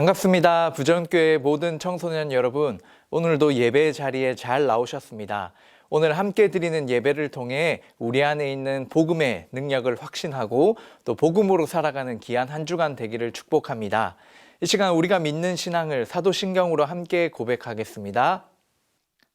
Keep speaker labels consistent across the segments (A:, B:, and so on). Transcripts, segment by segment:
A: 반갑습니다. 부전교회 모든 청소년 여러분, 오늘도 예배 자리에 잘 나오셨습니다. 오늘 함께 드리는 예배를 통해 우리 안에 있는 복음의 능력을 확신하고 또 복음으로 살아가는 귀한 한 주간 되기를 축복합니다. 이 시간 우리가 믿는 신앙을 사도신경으로 함께 고백하겠습니다.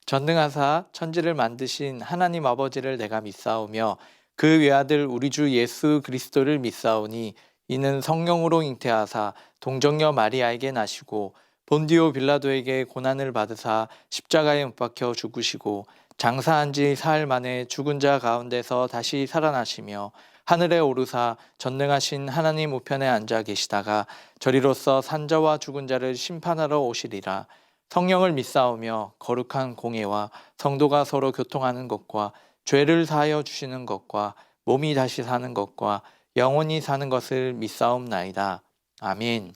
A: 전능하사 천지를 만드신 하나님 아버지를 내가 믿사오며 그 외아들 우리 주 예수 그리스도를 믿사오니 이는 성령으로 잉태하사 동정녀 마리아에게 나시고 본디오 빌라도에게 고난을 받으사 십자가에 못 박혀 죽으시고 장사한 지 사흘 만에 죽은 자 가운데서 다시 살아나시며 하늘에 오르사 전능하신 하나님 우편에 앉아 계시다가 저리로서 산자와 죽은 자를 심판하러 오시리라. 성령을 믿사오며 거룩한 공예와 성도가 서로 교통하는 것과 죄를 사하여 주시는 것과 몸이 다시 사는 것과 영원히 사는 것을 믿사옵나이다. 아멘.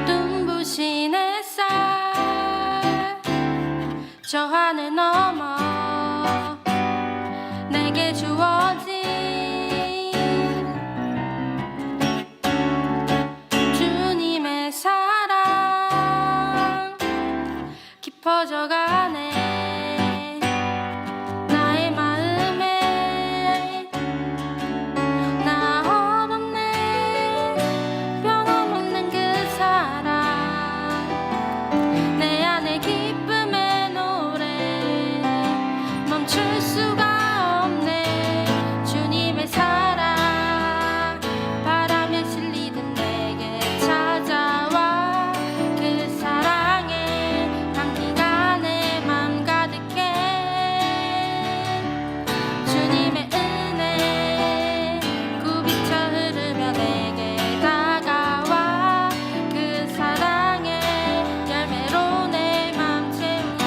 B: 눈부신 햇살 저 하늘 넘어 내게 주어진 주님의 사랑 깊어져가네. 나의 마음에 나 얻었네. 변함없는 그 사랑 내 안에 기쁨의 노래 멈출 수가 없네. 주님의 사랑 바람에 실리는 내게 찾아와 그 사랑의 향기가 내 맘 가득해. 주님의 은혜 굽이쳐 흐르며 내게 다가와 그 사랑의 열매로 내 맘 채우네.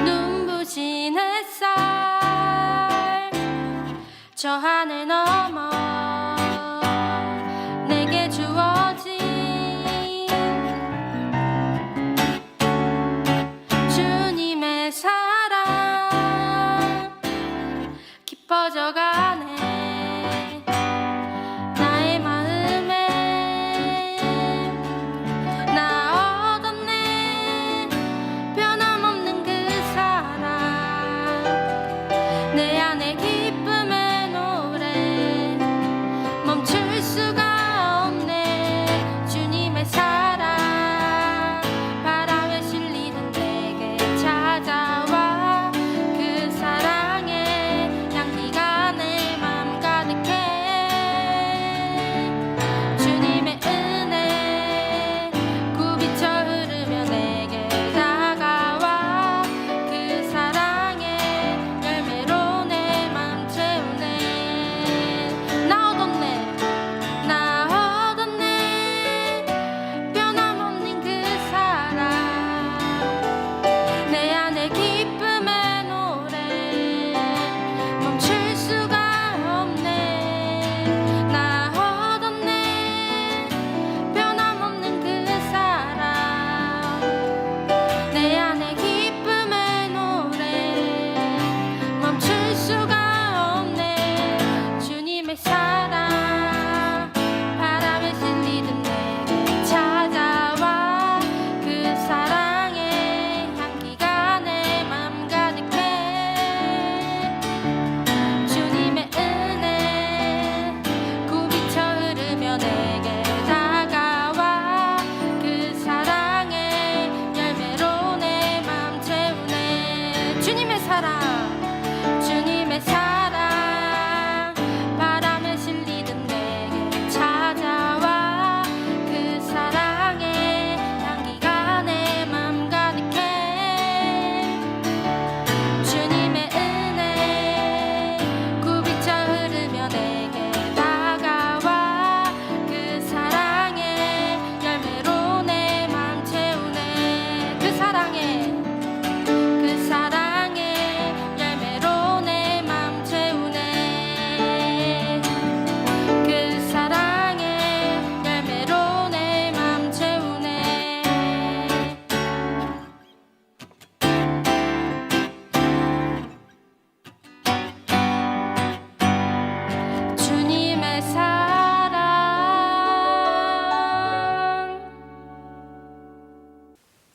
B: 눈부신 햇살 저 하늘 넘어 내게 주어진 주님의 사랑 깊어져가네. 나의 마음에 나 얻었네. 변함없는 그 사랑 내 안에 기쁨의 노래 멈출 수가 없네. 주님의 사랑 바람에 실리는 내게 찾아와 그 사랑의 향기가 내 맘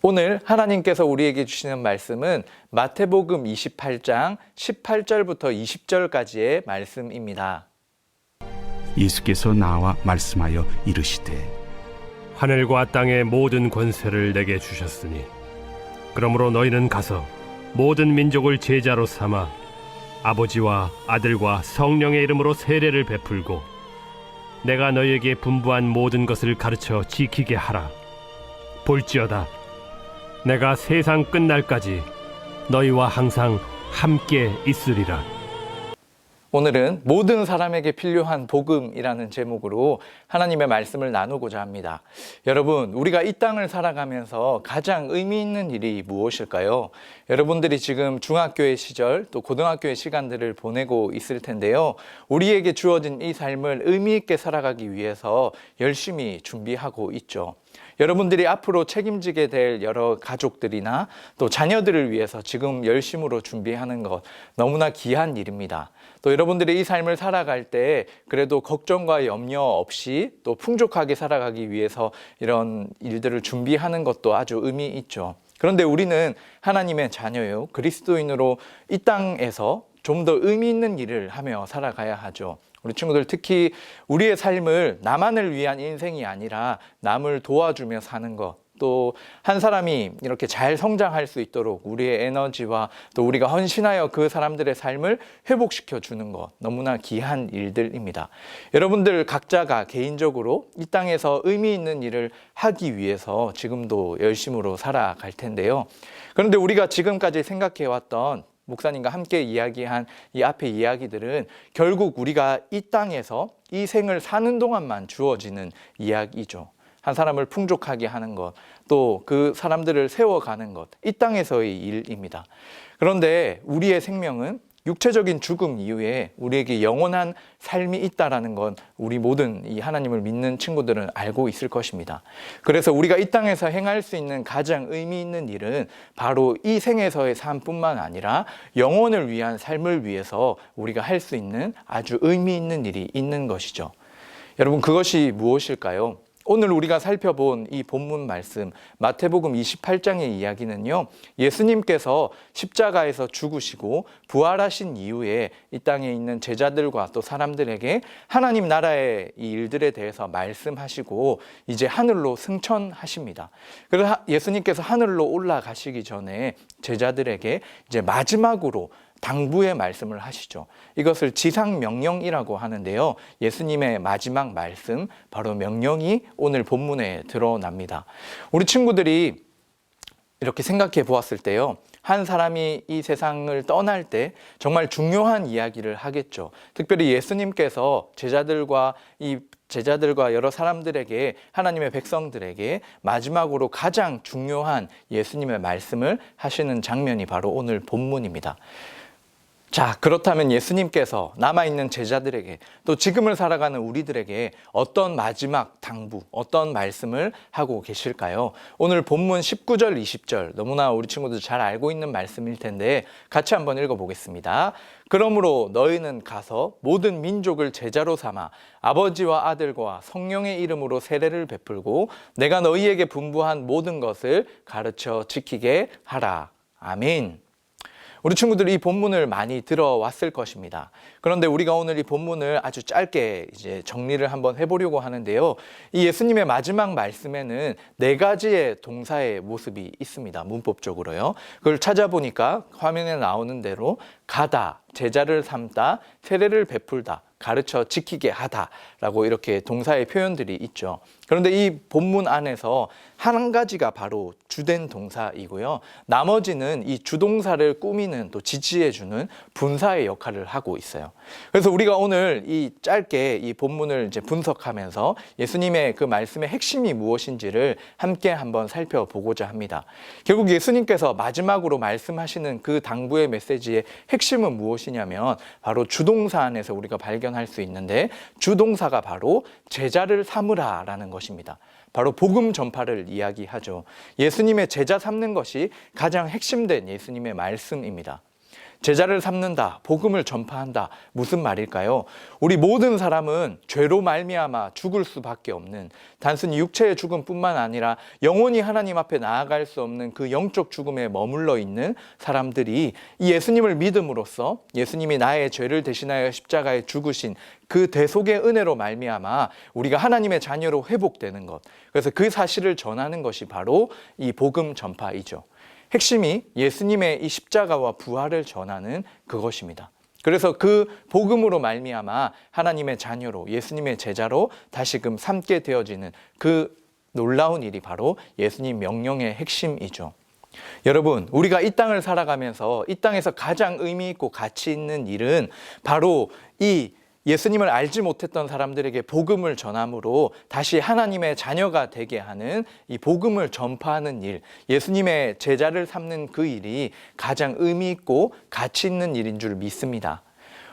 A: 오늘 하나님께서 우리에게 주시는 말씀은 마태복음 28장 18절부터 20절까지의 말씀입니다.
C: 예수께서 나와 말씀하여 이르시되
D: 하늘과 땅의 모든 권세를 내게 주셨으니 그러므로 너희는 가서 모든 민족을 제자로 삼아 아버지와 아들과 성령의 이름으로 세례를 베풀고 내가 너희에게 분부한 모든 것을 가르쳐 지키게 하라. 볼지어다 내가 세상 끝날까지 너희와 항상 함께 있으리라.
A: 오늘은 모든 사람에게 필요한 복음이라는 제목으로 하나님의 말씀을 나누고자 합니다. 여러분, 우리가 이 땅을 살아가면서 가장 의미 있는 일이 무엇일까요? 여러분들이 지금 중학교의 시절 또 고등학교의 시간들을 보내고 있을 텐데요. 우리에게 주어진 이 삶을 의미 있게 살아가기 위해서 열심히 준비하고 있죠. 여러분들이 앞으로 책임지게 될 여러 가족들이나 또 자녀들을 위해서 지금 열심으로 준비하는 것 너무나 귀한 일입니다. 또 여러분들이 이 삶을 살아갈 때 그래도 걱정과 염려 없이 또 풍족하게 살아가기 위해서 이런 일들을 준비하는 것도 아주 의미 있죠. 그런데 우리는 하나님의 자녀요, 그리스도인으로 이 땅에서 좀 더 의미 있는 일을 하며 살아가야 하죠. 우리 친구들 특히 우리의 삶을 나만을 위한 인생이 아니라 남을 도와주며 사는 것, 또 한 사람이 이렇게 잘 성장할 수 있도록 우리의 에너지와 또 우리가 헌신하여 그 사람들의 삶을 회복시켜 주는 것, 너무나 귀한 일들입니다. 여러분들 각자가 개인적으로 이 땅에서 의미 있는 일을 하기 위해서 지금도 열심으로 살아갈 텐데요. 그런데 우리가 지금까지 생각해왔던 목사님과 함께 이야기한 이 앞의 이야기들은 결국 우리가 이 땅에서 이 생을 사는 동안만 주어지는 이야기죠. 한 사람을 풍족하게 하는 것, 또 그 사람들을 세워가는 것, 이 땅에서의 일입니다. 그런데 우리의 생명은 육체적인 죽음 이후에 우리에게 영원한 삶이 있다라는 건 우리 모든 이 하나님을 믿는 친구들은 알고 있을 것입니다. 그래서 우리가 이 땅에서 행할 수 있는 가장 의미 있는 일은 바로 이 생에서의 삶뿐만 아니라 영혼을 위한 삶을 위해서 우리가 할 수 있는 아주 의미 있는 일이 있는 것이죠. 여러분, 그것이 무엇일까요? 오늘 우리가 살펴본 이 본문 말씀 마태복음 28장의 이야기는요, 예수님께서 십자가에서 죽으시고 부활하신 이후에 이 땅에 있는 제자들과 또 사람들에게 하나님 나라의 이 일들에 대해서 말씀하시고 이제 하늘로 승천하십니다. 그래서 예수님께서 하늘로 올라가시기 전에 제자들에게 이제 마지막으로 당부의 말씀을 하시죠. 이것을 지상명령이라고 하는데요. 예수님의 마지막 말씀, 바로 명령이 오늘 본문에 드러납니다. 우리 친구들이 이렇게 생각해 보았을 때요, 한 사람이 이 세상을 떠날 때 정말 중요한 이야기를 하겠죠. 특별히 예수님께서 제자들과 여러 사람들에게, 하나님의 백성들에게 마지막으로 가장 중요한 예수님의 말씀을 하시는 장면이 바로 오늘 본문입니다. 자, 그렇다면 예수님께서 남아있는 제자들에게 또 지금을 살아가는 우리들에게 어떤 마지막 당부, 어떤 말씀을 하고 계실까요? 오늘 본문 19절, 20절 너무나 우리 친구들 잘 알고 있는 말씀일 텐데 같이 한번 읽어보겠습니다. 그러므로 너희는 가서 모든 민족을 제자로 삼아 아버지와 아들과 성령의 이름으로 세례를 베풀고 내가 너희에게 분부한 모든 것을 가르쳐 지키게 하라. 아멘. 우리 친구들이 이 본문을 많이 들어왔을 것입니다. 그런데 우리가 오늘 이 본문을 아주 짧게 이제 정리를 한번 해보려고 하는데요. 이 예수님의 마지막 말씀에는 4가지의 동사의 모습이 있습니다. 문법적으로요. 그걸 찾아보니까 화면에 나오는 대로 가다, 제자를 삼다, 세례를 베풀다, 가르쳐 지키게 하다라고 이렇게 동사의 표현들이 있죠. 그런데 이 본문 안에서 한 가지가 바로 주된 동사이고요. 나머지는 이 주동사를 꾸미는 또 지지해주는 분사의 역할을 하고 있어요. 그래서 우리가 오늘 이 짧게 이 본문을 이제 분석하면서 예수님의 그 말씀의 핵심이 무엇인지를 함께 한번 살펴보고자 합니다. 결국 예수님께서 마지막으로 말씀하시는 그 당부의 메시지의 핵심은 무엇이냐면 바로 주동사 안에서 우리가 발견할 수 있는데 주동사가 바로 제자를 삼으라라는 것입니다. 바로 복음 전파를 이야기하죠. 예수님의 제자 삼는 것이 가장 핵심된 예수님의 말씀입니다. 제자를 삼는다, 복음을 전파한다. 무슨 말일까요? 우리 모든 사람은 죄로 말미암아 죽을 수밖에 없는, 단순히 육체의 죽음뿐만 아니라 영원히 하나님 앞에 나아갈 수 없는 그 영적 죽음에 머물러 있는 사람들이 이 예수님을 믿음으로써 예수님이 나의 죄를 대신하여 십자가에 죽으신 그 대속의 은혜로 말미암아 우리가 하나님의 자녀로 회복되는 것, 그래서 그 사실을 전하는 것이 바로 이 복음 전파이죠. 핵심이 예수님의 이 십자가와 부활을 전하는 그것입니다. 그래서 그 복음으로 말미암아 하나님의 자녀로, 예수님의 제자로 다시금 삼게 되어지는 그 놀라운 일이 바로 예수님 명령의 핵심이죠. 여러분, 우리가 이 땅을 살아가면서 이 땅에서 가장 의미 있고 가치 있는 일은 바로 이 예수님을 알지 못했던 사람들에게 복음을 전함으로 다시 하나님의 자녀가 되게 하는 이 복음을 전파하는 일, 예수님의 제자를 삼는 그 일이 가장 의미 있고 가치 있는 일인 줄 믿습니다.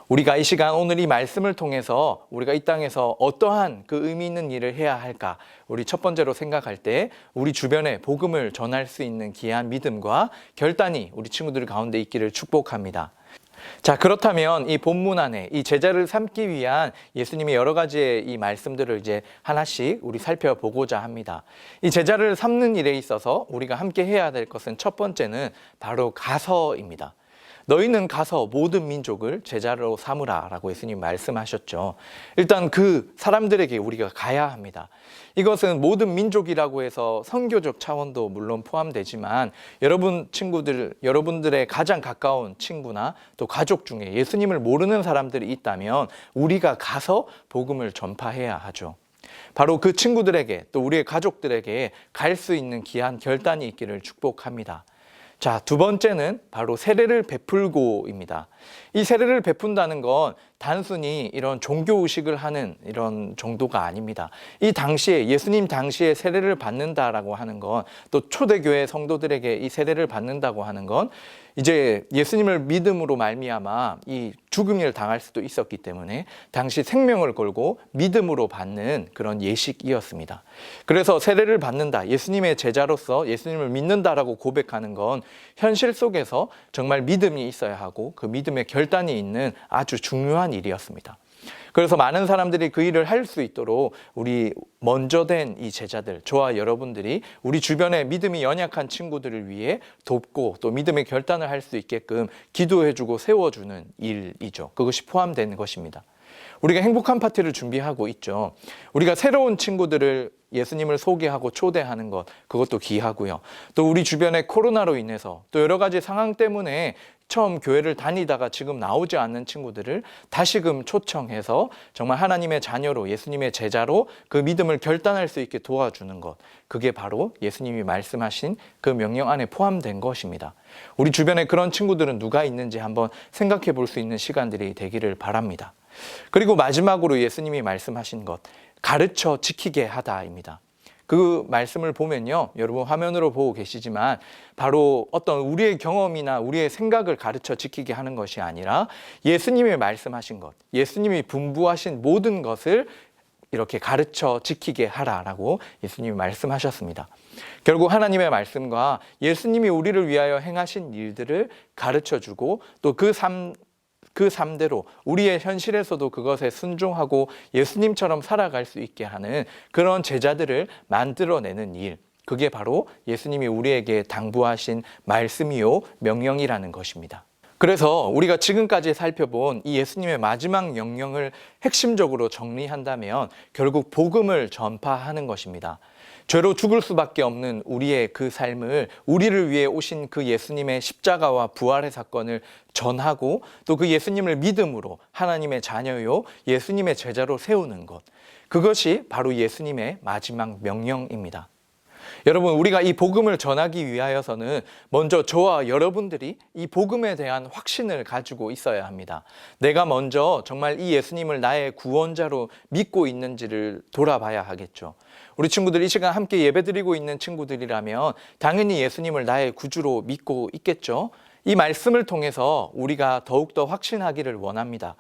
A: 우리가 이 시간 오늘 이 말씀을 통해서 우리가 이 땅에서 어떠한 그 의미 있는 일을 해야 할까? 우리 첫 번째로 생각할 때 우리 주변에 복음을 전할 수 있는 귀한 믿음과 결단이 우리 친구들 가운데 있기를 축복합니다. 자, 그렇다면 이 본문 안에 이 제자를 삼기 위한 예수님의 여러 가지의 이 말씀들을 이제 하나씩 우리 살펴보고자 합니다. 이 제자를 삼는 일에 있어서 우리가 함께 해야 될 것은 첫 번째는 바로 가서입니다. 너희는 가서 모든 민족을 제자로 삼으라 라고 예수님 말씀하셨죠. 일단 그 사람들에게 우리가 가야 합니다. 이것은 모든 민족이라고 해서 선교적 차원도 물론 포함되지만 여러분 친구들, 여러분들의 가장 가까운 친구나 또 가족 중에 예수님을 모르는 사람들이 있다면 우리가 가서 복음을 전파해야 하죠. 바로 그 친구들에게 또 우리의 가족들에게 갈 수 있는 귀한 결단이 있기를 축복합니다. 자, 두 번째는 바로 세례를 베풀고입니다. 이 세례를 베푼다는 건 단순히 이런 종교의식을 하는 이런 정도가 아닙니다. 이 당시에 예수님 당시에 세례를 받는다라고 하는 건, 또 초대교회 성도들에게 이 세례를 받는다고 하는 건 이제 예수님을 믿음으로 말미암아 이 죽음을 당할 수도 있었기 때문에 당시 생명을 걸고 믿음으로 받는 그런 예식이었습니다. 그래서 세례를 받는다, 예수님의 제자로서 예수님을 믿는다라고 고백하는 건 현실 속에서 정말 믿음이 있어야 하고 그 믿음의 결단이 있는 아주 중요한 일이었습니다. 그래서 많은 사람들이 그 일을 할 수 있도록 우리 먼저 된 이 제자들, 저와 여러분들이 우리 주변에 믿음이 연약한 친구들을 위해 돕고 또 믿음의 결단을 할 수 있게끔 기도해주고 세워주는 일이죠. 그것이 포함된 것입니다. 우리가 행복한 파티를 준비하고 있죠. 우리가 새로운 친구들을 예수님을 소개하고 초대하는 것, 그것도 귀하고요. 또 우리 주변에 코로나로 인해서 또 여러 가지 상황 때문에 처음 교회를 다니다가 지금 나오지 않는 친구들을 다시금 초청해서 정말 하나님의 자녀로, 예수님의 제자로 그 믿음을 결단할 수 있게 도와주는 것, 그게 바로 예수님이 말씀하신 그 명령 안에 포함된 것입니다. 우리 주변에 그런 친구들은 누가 있는지 한번 생각해 볼 수 있는 시간들이 되기를 바랍니다. 그리고 마지막으로 예수님이 말씀하신 것, 가르쳐 지키게 하다입니다. 그 말씀을 보면요, 여러분 화면으로 보고 계시지만 바로 어떤 우리의 경험이나 우리의 생각을 가르쳐 지키게 하는 것이 아니라 예수님이 말씀하신 것, 예수님이 분부하신 모든 것을 이렇게 가르쳐 지키게 하라라고 예수님이 말씀하셨습니다. 결국 하나님의 말씀과 예수님이 우리를 위하여 행하신 일들을 가르쳐주고 또 그 삶대로 우리의 현실에서도 그것에 순종하고 예수님처럼 살아갈 수 있게 하는 그런 제자들을 만들어내는 일, 그게 바로 예수님이 우리에게 당부하신 말씀이요 명령이라는 것입니다. 그래서 우리가 지금까지 살펴본 이 예수님의 마지막 명령을 핵심적으로 정리한다면 결국 복음을 전파하는 것입니다. 죄로 죽을 수밖에 없는 우리의 그 삶을, 우리를 위해 오신 그 예수님의 십자가와 부활의 사건을 전하고 또 그 예수님을 믿음으로 하나님의 자녀요, 예수님의 제자로 세우는 것, 그것이 바로 예수님의 마지막 명령입니다. 여러분, 우리가 이 복음을 전하기 위하여서는 먼저 저와 여러분들이 이 복음에 대한 확신을 가지고 있어야 합니다. 내가 먼저 정말 이 예수님을 나의 구원자로 믿고 있는지를 돌아봐야 하겠죠. 우리 친구들 이 시간 함께 예배드리고 있는 친구들이라면 당연히 예수님을 나의 구주로 믿고 있겠죠. 이 말씀을 통해서 우리가 더욱더 확신하기를 원합니다.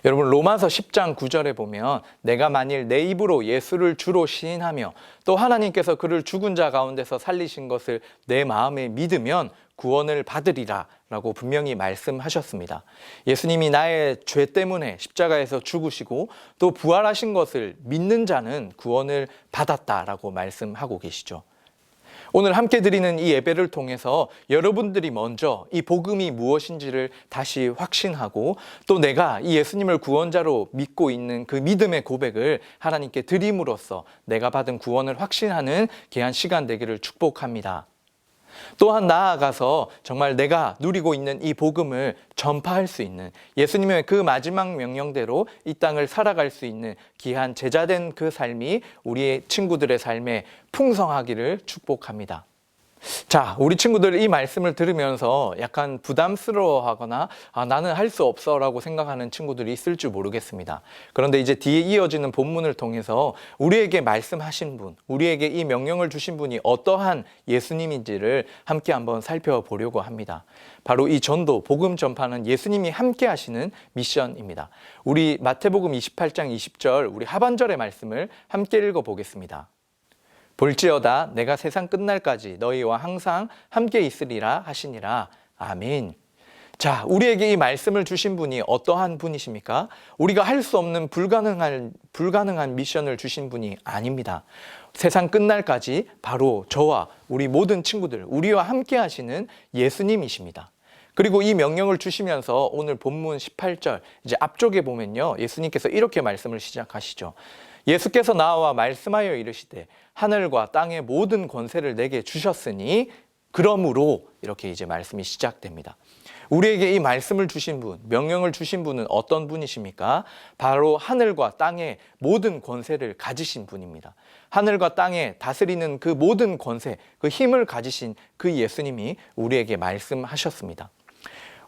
A: 여러분 로마서 10장 9절에 보면 내가 만일 내 입으로 예수를 주로 시인하며 또 하나님께서 그를 죽은 자 가운데서 살리신 것을 내 마음에 믿으면 구원을 받으리라 라고 분명히 말씀하셨습니다. 예수님이 나의 죄 때문에 십자가에서 죽으시고 또 부활하신 것을 믿는 자는 구원을 받았다라고 말씀하고 계시죠. 오늘 함께 드리는 이 예배를 통해서 여러분들이 먼저 이 복음이 무엇인지를 다시 확신하고 또 내가 이 예수님을 구원자로 믿고 있는 그 믿음의 고백을 하나님께 드림으로써 내가 받은 구원을 확신하는 귀한 시간 되기를 축복합니다. 또한 나아가서 정말 내가 누리고 있는 이 복음을 전파할 수 있는 예수님의 그 마지막 명령대로 이 땅을 살아갈 수 있는 귀한 제자된 그 삶이 우리의 친구들의 삶에 풍성하기를 축복합니다. 자, 우리 친구들 이 말씀을 들으면서 약간 부담스러워하거나 나는 할 수 없어 라고 생각하는 친구들이 있을지 모르겠습니다. 그런데 이제 뒤에 이어지는 본문을 통해서 우리에게 말씀하신 분, 우리에게 이 명령을 주신 분이 어떠한 예수님인지를 함께 한번 살펴보려고 합니다. 바로 이 전도, 복음 전파는 예수님이 함께 하시는 미션입니다. 우리 마태복음 28장 20절 우리 하반절의 말씀을 함께 읽어보겠습니다. 볼지어다 내가 세상 끝날까지 너희와 항상 함께 있으리라 하시니라. 아멘. 자, 우리에게 이 말씀을 주신 분이 어떠한 분이십니까? 우리가 할 수 없는 불가능한 미션을 주신 분이 아닙니다. 세상 끝날까지 바로 저와 우리 모든 친구들, 우리와 함께 하시는 예수님이십니다. 그리고 이 명령을 주시면서 오늘 본문 18절 이제 앞쪽에 보면요, 예수님께서 이렇게 말씀을 시작하시죠. 예수께서 나와 말씀하여 이르시되 하늘과 땅의 모든 권세를 내게 주셨으니 그러므로 이렇게 이제 말씀이 시작됩니다. 우리에게 이 말씀을 주신 분, 명령을 주신 분은 어떤 분이십니까? 바로 하늘과 땅의 모든 권세를 가지신 분입니다. 하늘과 땅에 다스리는 그 모든 권세, 그 힘을 가지신 그 예수님이 우리에게 말씀하셨습니다.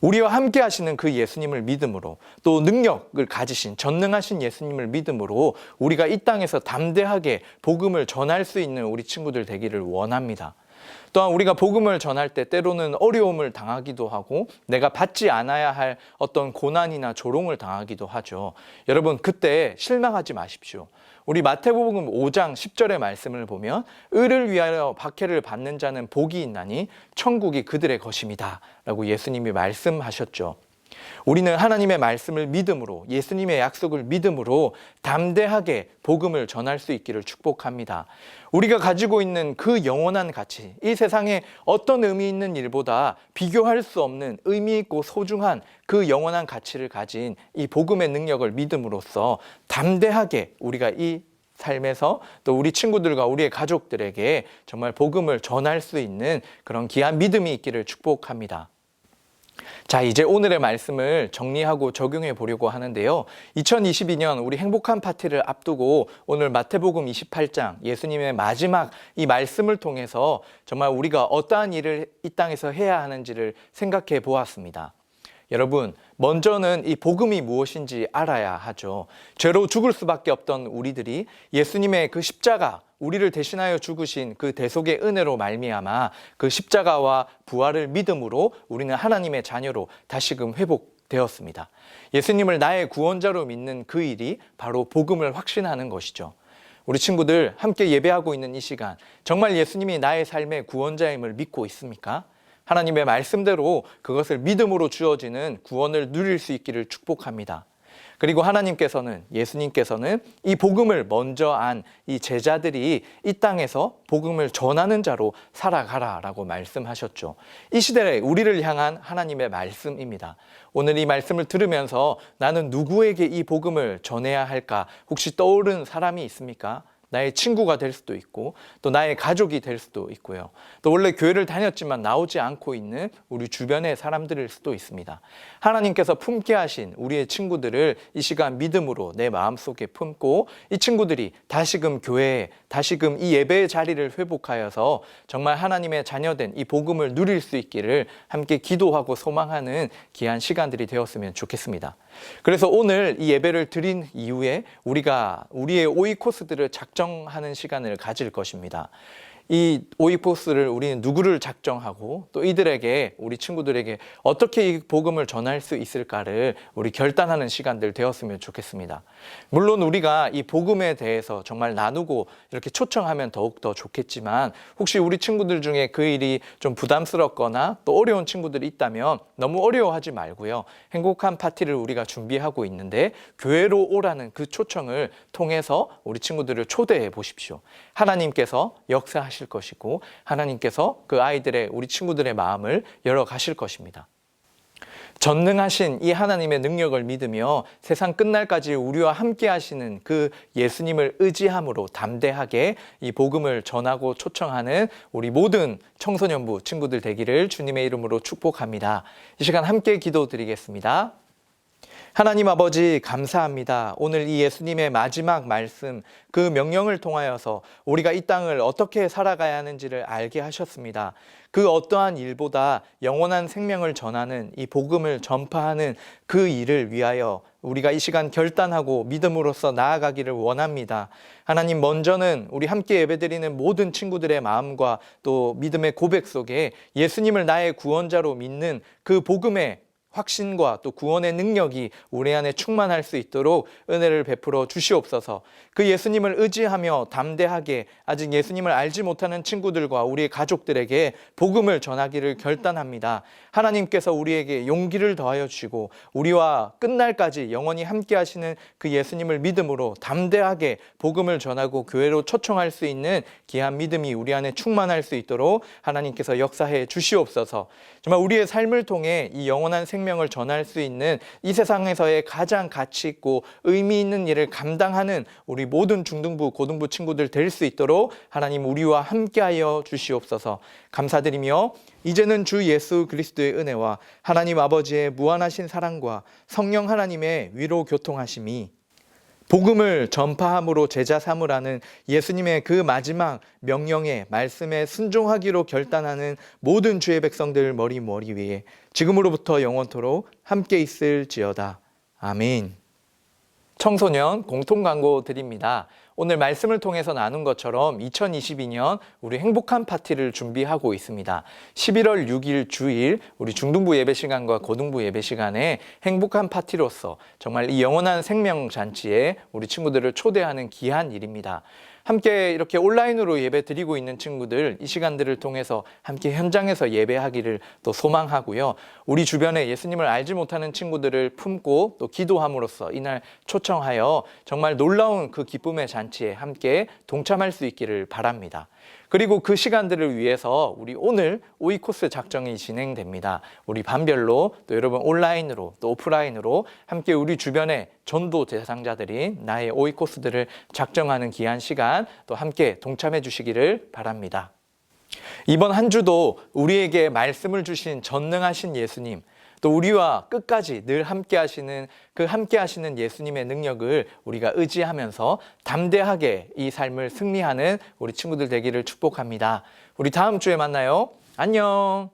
A: 우리와 함께 하시는 그 예수님을 믿음으로 또 능력을 가지신 전능하신 예수님을 믿음으로 우리가 이 땅에서 담대하게 복음을 전할 수 있는 우리 친구들 되기를 원합니다. 또한 우리가 복음을 전할 때 때로는 어려움을 당하기도 하고 내가 받지 않아야 할 어떤 고난이나 조롱을 당하기도 하죠. 여러분 그때 실망하지 마십시오. 우리 마태복음 5장 10절의 말씀을 보면 의를 위하여 박해를 받는 자는 복이 있나니 천국이 그들의 것입니다 라고 예수님이 말씀하셨죠. 우리는 하나님의 말씀을 믿음으로 예수님의 약속을 믿음으로 담대하게 복음을 전할 수 있기를 축복합니다. 우리가 가지고 있는 그 영원한 가치, 이 세상에 어떤 의미 있는 일보다 비교할 수 없는 의미 있고 소중한 그 영원한 가치를 가진 이 복음의 능력을 믿음으로써 담대하게 우리가 이 삶에서 또 우리 친구들과 우리의 가족들에게 정말 복음을 전할 수 있는 그런 귀한 믿음이 있기를 축복합니다. 자, 이제 오늘의 말씀을 정리하고 적용해 보려고 하는데요. 2022년 우리 행복한 파티를 앞두고 오늘 마태복음 28장 예수님의 마지막 이 말씀을 통해서 정말 우리가 어떠한 일을 이 땅에서 해야 하는지를 생각해 보았습니다. 여러분, 먼저는 이 복음이 무엇인지 알아야 하죠. 죄로 죽을 수밖에 없던 우리들이 예수님의 그 십자가, 우리를 대신하여 죽으신 그 대속의 은혜로 말미암아 그 십자가와 부활을 믿음으로 우리는 하나님의 자녀로 다시금 회복되었습니다. 예수님을 나의 구원자로 믿는 그 일이 바로 복음을 확신하는 것이죠. 우리 친구들 함께 예배하고 있는 이 시간, 정말 예수님이 나의 삶의 구원자임을 믿고 있습니까? 하나님의 말씀대로 그것을 믿음으로 주어지는 구원을 누릴 수 있기를 축복합니다. 그리고 하나님께서는, 예수님께서는 이 복음을 먼저 안 이 제자들이 이 땅에서 복음을 전하는 자로 살아가라라고 말씀하셨죠. 이 시대에 우리를 향한 하나님의 말씀입니다. 오늘 이 말씀을 들으면서 나는 누구에게 이 복음을 전해야 할까? 혹시 떠오른 사람이 있습니까? 나의 친구가 될 수도 있고 또 나의 가족이 될 수도 있고요. 또 원래 교회를 다녔지만 나오지 않고 있는 우리 주변의 사람들일 수도 있습니다. 하나님께서 품게 하신 우리의 친구들을 이 시간 믿음으로 내 마음속에 품고 이 친구들이 다시금 교회에 다시금 이 예배의 자리를 회복하여서 정말 하나님의 자녀된 이 복음을 누릴 수 있기를 함께 기도하고 소망하는 귀한 시간들이 되었으면 좋겠습니다. 그래서 오늘 이 예배를 드린 이후에 우리가 우리의 오이 코스들을 작정하는 시간을 가질 것입니다. 이 오이코스를 우리는 누구를 작정하고 또 이들에게, 우리 친구들에게 어떻게 이 복음을 전할 수 있을까를 우리 결단하는 시간들 되었으면 좋겠습니다. 물론 우리가 이 복음에 대해서 정말 나누고 이렇게 초청하면 더욱더 좋겠지만, 혹시 우리 친구들 중에 그 일이 좀 부담스럽거나 또 어려운 친구들이 있다면 너무 어려워하지 말고요. 행복한 파티를 우리가 준비하고 있는데 교회로 오라는 그 초청을 통해서 우리 친구들을 초대해 보십시오. 하나님께서 역사하실 것이고 하나님께서 그 아이들의, 우리 친구들의 마음을 열어 가실 것입니다. 전능하신 이 하나님의 능력을 믿으며 세상 끝날까지 우리와 함께 하시는 그 예수님을 의지함으로 담대하게 이 복음을 전하고 초청하는 우리 모든 청소년부 친구들 되기를 주님의 이름으로 축복합니다. 이 시간 함께 기도드리겠습니다. 하나님 아버지, 감사합니다. 오늘 이 예수님의 마지막 말씀, 그 명령을 통하여서 우리가 이 땅을 어떻게 살아가야 하는지를 알게 하셨습니다. 그 어떠한 일보다 영원한 생명을 전하는, 이 복음을 전파하는 그 일을 위하여 우리가 이 시간 결단하고 믿음으로써 나아가기를 원합니다. 하나님, 먼저는 우리 함께 예배드리는 모든 친구들의 마음과 또 믿음의 고백 속에 예수님을 나의 구원자로 믿는 그 복음의 확신과 또 구원의 능력이 우리 안에 충만할 수 있도록 은혜를 베풀어 주시옵소서. 그 예수님을 의지하며 담대하게 아직 예수님을 알지 못하는 친구들과 우리의 가족들에게 복음을 전하기를 결단합니다. 하나님께서 우리에게 용기를 더하여 주시고 우리와 끝날까지 영원히 함께 하시는 그 예수님을 믿음으로 담대하게 복음을 전하고 교회로 초청할 수 있는 귀한 믿음이 우리 안에 충만할 수 있도록 하나님께서 역사해 주시옵소서. 정말 우리의 삶을 통해 이 영원한 생명을 전할 수 있는 이 세상에서의 가장 가치 있고 의미 있는 일을 감당하는 우리 모든 중등부, 고등부 친구들 될 수 있도록 하나님 우리와 함께하여 주시옵소서. 감사드리며 이제는 주 예수 그리스도의 은혜와 하나님 아버지의 무한하신 사랑과 성령 하나님의 위로 교통하심이, 복음을 전파함으로 제자 삼으라는 예수님의 그 마지막 명령의 말씀에 순종하기로 결단하는 모든 주의 백성들 머리 위에 지금으로부터 영원토록 함께 있을지어다. 아멘. 청소년 공통 광고 드립니다. 오늘 말씀을 통해서 나눈 것처럼 2022년 우리 행복한 파티를 준비하고 있습니다. 11월 6일 주일 우리 중등부 예배 시간과 고등부 예배 시간에 행복한 파티로서 정말 이 영원한 생명 잔치에 우리 친구들을 초대하는 귀한 일입니다. 함께 이렇게 온라인으로 예배 드리고 있는 친구들, 이 시간들을 통해서 함께 현장에서 예배하기를 또 소망하고요. 우리 주변에 예수님을 알지 못하는 친구들을 품고 또 기도함으로써 이날 초청하여 정말 놀라운 그 기쁨의 잔치에 함께 동참할 수 있기를 바랍니다. 그리고 그 시간들을 위해서 우리 오늘 오이코스 작정이 진행됩니다. 우리 반별로 또 여러분 온라인으로 또 오프라인으로 함께 우리 주변의 전도 대상자들인 나의 오이코스들을 작정하는 귀한 시간 또 함께 동참해 주시기를 바랍니다. 이번 한 주도 우리에게 말씀을 주신 전능하신 예수님, 또 우리와 끝까지 늘 함께 하시는 그 함께 하시는 예수님의 능력을 우리가 의지하면서 담대하게 이 삶을 승리하는 우리 친구들 되기를 축복합니다. 우리 다음 주에 만나요. 안녕.